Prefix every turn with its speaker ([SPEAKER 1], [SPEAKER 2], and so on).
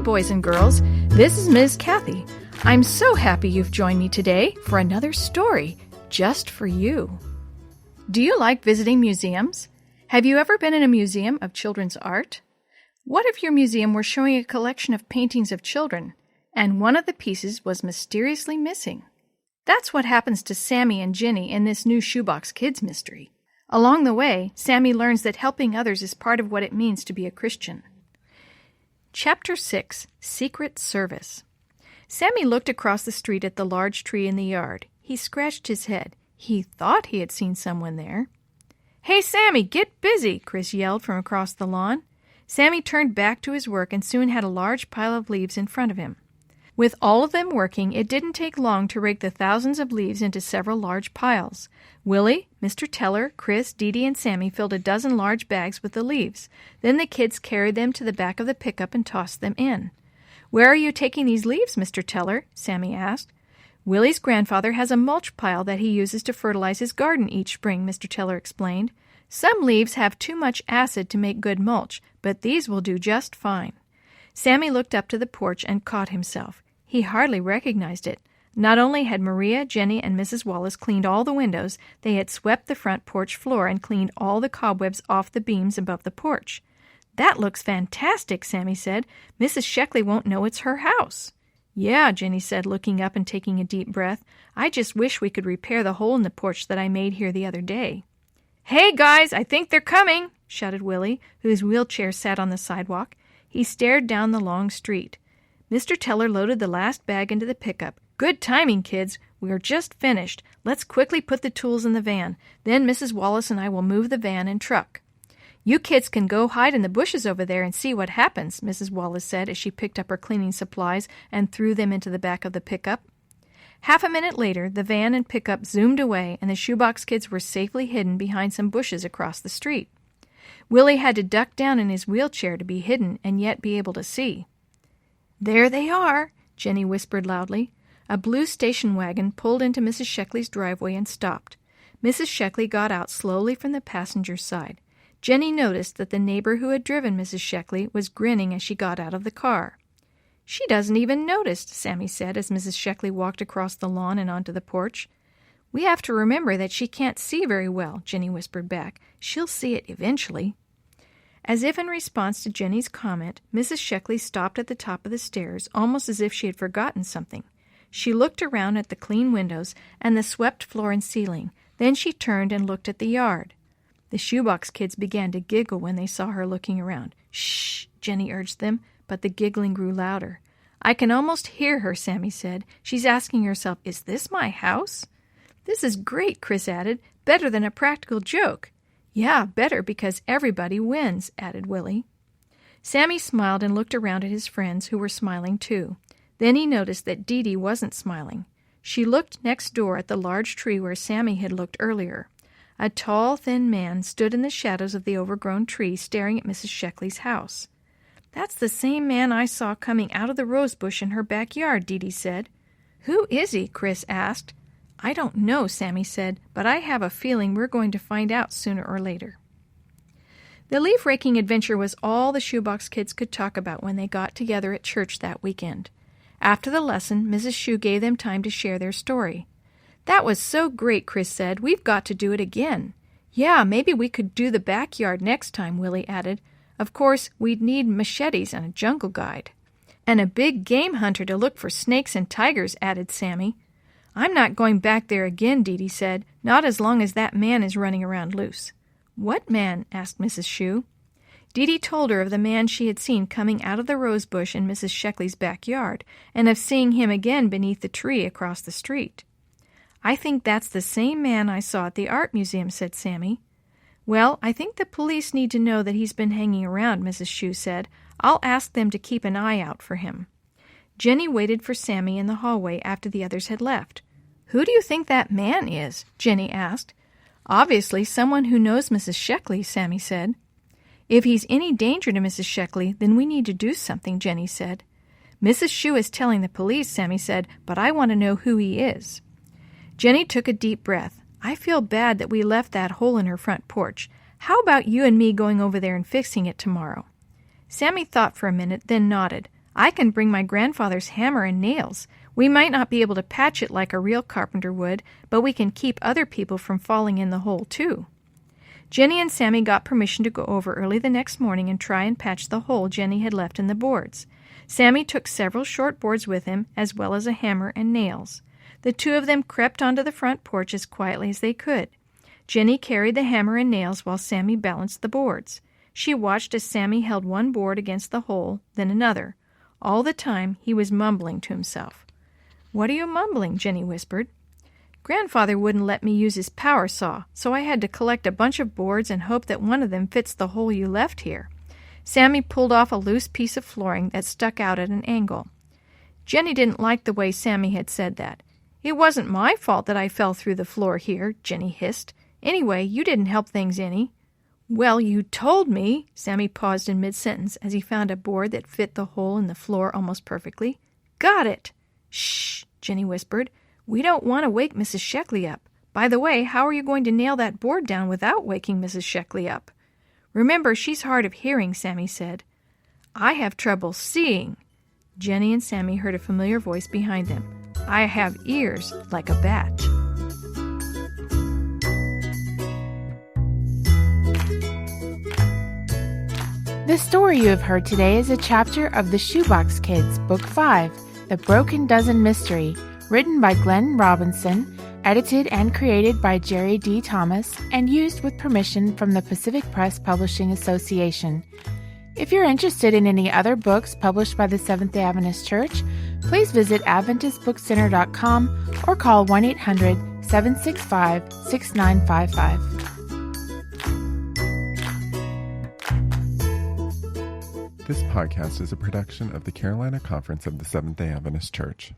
[SPEAKER 1] boys and girls. This is Ms. Kathy. I'm so happy you've joined me today for another story just for you. Do you like visiting museums? Have you ever been in a museum of children's art? What if your museum were showing a collection of paintings of children, and one of the pieces was mysteriously missing? That's what happens to Sammy and Jenny in this new Shoebox Kids mystery. Along the way, Sammy learns that helping others is part of what it means to be a Christian. Chapter 6, Secret Service. Sammy looked across the street at the large tree in the yard. He scratched his head. He thought he had seen someone there. "Hey, Sammy, get busy!" Chris yelled from across the lawn. Sammy turned back to his work and soon had a large pile of leaves in front of him. With all of them working, it didn't take long to rake the thousands of leaves into several large piles. Willie, Mr. Teller, Chris, Dee Dee, and Sammy filled a dozen large bags with the leaves. Then the kids carried them to the back of the pickup and tossed them in. "Where are you taking these leaves, Mr. Teller?" Sammy asked. "Willie's grandfather has a mulch pile that he uses to fertilize his garden each spring," Mr. Teller explained. "Some leaves have too much acid to make good mulch, but these will do just fine." Sammy looked up to the porch and caught himself. He hardly recognized it. Not only had Maria, Jenny, and Mrs. Wallace cleaned all the windows, they had swept the front porch floor and cleaned all the cobwebs off the beams above the porch. "That looks fantastic," Sammy said. "Mrs. Sheckly won't know it's her house." "Yeah," Jenny said, looking up and taking a deep breath. "I just wish we could repair the hole in the porch that I made here the other day." "Hey, guys, I think they're coming!" shouted Willie, whose wheelchair sat on the sidewalk. He stared down the long street. Mr. Teller loaded the last bag into the pickup. "Good timing, kids. We are just finished. Let's quickly put the tools in the van. Then Mrs. Wallace and I will move the van and truck." "You kids can go hide in the bushes over there and see what happens," Mrs. Wallace said as she picked up her cleaning supplies and threw them into the back of the pickup. Half a minute later, the van and pickup zoomed away, and the Shoebox Kids were safely hidden behind some bushes across the street. Willie had to duck down in his wheelchair to be hidden and yet be able to see. "There they are," Jenny whispered loudly. A blue station wagon pulled into Mrs. Sheckly's driveway and stopped. Mrs. Sheckly got out slowly from the passenger side. Jenny noticed that the neighbor who had driven Mrs. Sheckly was grinning as she got out of the car. "She doesn't even notice," Sammy said as Mrs. Sheckly walked across the lawn and onto the porch. "We have to remember that she can't see very well," Jenny whispered back. "She'll see it eventually." As if in response to Jenny's comment, Mrs. Sheckly stopped at the top of the stairs, almost as if she had forgotten something. She looked around at the clean windows and the swept floor and ceiling. Then she turned and looked at the yard. The Shoebox Kids began to giggle when they saw her looking around. "Shh," Jenny urged them, but the giggling grew louder. "I can almost hear her," Sammy said. "She's asking herself, 'Is this my house?'" "This is great," Chris added. "Better than a practical joke." "Yeah, better because everybody wins," added Willie. Sammy smiled and looked around at his friends, who were smiling too. Then he noticed that Dee Dee wasn't smiling. She looked next door at the large tree where Sammy had looked earlier. A tall, thin man stood in the shadows of the overgrown tree staring at Mrs. Sheckly's house. "That's the same man I saw coming out of the rose bush in her backyard," Dee Dee said. "Who is he?" Chris asked. "I don't know," Sammy said, "but I have a feeling we're going to find out sooner or later." The leaf-raking adventure was all the Shoebox Kids could talk about when they got together at church that weekend. After the lesson, Mrs. Shoe gave them time to share their story. "That was so great," Chris said. "We've got to do it again." "Yeah, maybe we could do the backyard next time," Willie added. "Of course, we'd need machetes and a jungle guide." "And a big game hunter to look for snakes and tigers," added Sammy. "I'm not going back there again," Dee Dee said. "Not as long as that man is running around loose." "What man?" asked Mrs. Shoe. Dee Dee told her of the man she had seen coming out of the rose bush in Mrs. Sheckly's backyard, and of seeing him again beneath the tree across the street. "I think that's the same man I saw at the art museum," said Sammy. "Well, I think the police need to know that he's been hanging around," Mrs. Shoe said. "I'll ask them to keep an eye out for him." Jenny waited for Sammy in the hallway after the others had left. "Who do you think that man is?" Jenny asked. "Obviously someone who knows Mrs. Sheckly," Sammy said. "If he's any danger to Mrs. Sheckly, then we need to do something," Jenny said. "Mrs. Shoe is telling the police," Sammy said, "but I want to know who he is." Jenny took a deep breath. "I feel bad that we left that hole in her front porch. How about you and me going over there and fixing it tomorrow?" Sammy thought for a minute, then nodded. I can bring my grandfather's hammer and nails. We might not be able to patch it like a real carpenter would, but we can keep other people from falling in the hole, too." Jenny and Sammy got permission to go over early the next morning and try and patch the hole Jenny had left in the boards. Sammy took several short boards with him, as well as a hammer and nails. The two of them crept onto the front porch as quietly as they could. Jenny carried the hammer and nails while Sammy balanced the boards. She watched as Sammy held one board against the hole, then another. All the time he was mumbling to himself. "What are you mumbling?" Jenny whispered. "Grandfather wouldn't let me use his power saw, so I had to collect a bunch of boards and hope that one of them fits the hole you left here." Sammy pulled off a loose piece of flooring that stuck out at an angle. Jenny didn't like the way Sammy had said that. "It wasn't my fault that I fell through the floor here," Jenny hissed. "Anyway, you didn't help things any." "Well, you told me." Sammy paused in mid-sentence as he found a board that fit the hole in the floor almost perfectly. "Got it." "Shh," Jenny whispered. "We don't want to wake Mrs. Sheckly up. By the way, how are you going to nail that board down without waking Mrs. Sheckly up?" "Remember, she's hard of hearing," Sammy said. "I have trouble seeing." Jenny and Sammy heard a familiar voice behind them. "I have ears like a bat."
[SPEAKER 2] The story you have heard today is a chapter of the Shoebox Kids, Book 5, The Broken Dozen Mystery, written by Glenn Robinson, edited and created by Jerry D. Thomas, and used with permission from the Pacific Press Publishing Association. If you're interested in any other books published by the Seventh-day Adventist Church, please visit AdventistBookCenter.com or call 1-800-765-6955.
[SPEAKER 3] This podcast is a production of the Carolina Conference of the Seventh-day Adventist Church.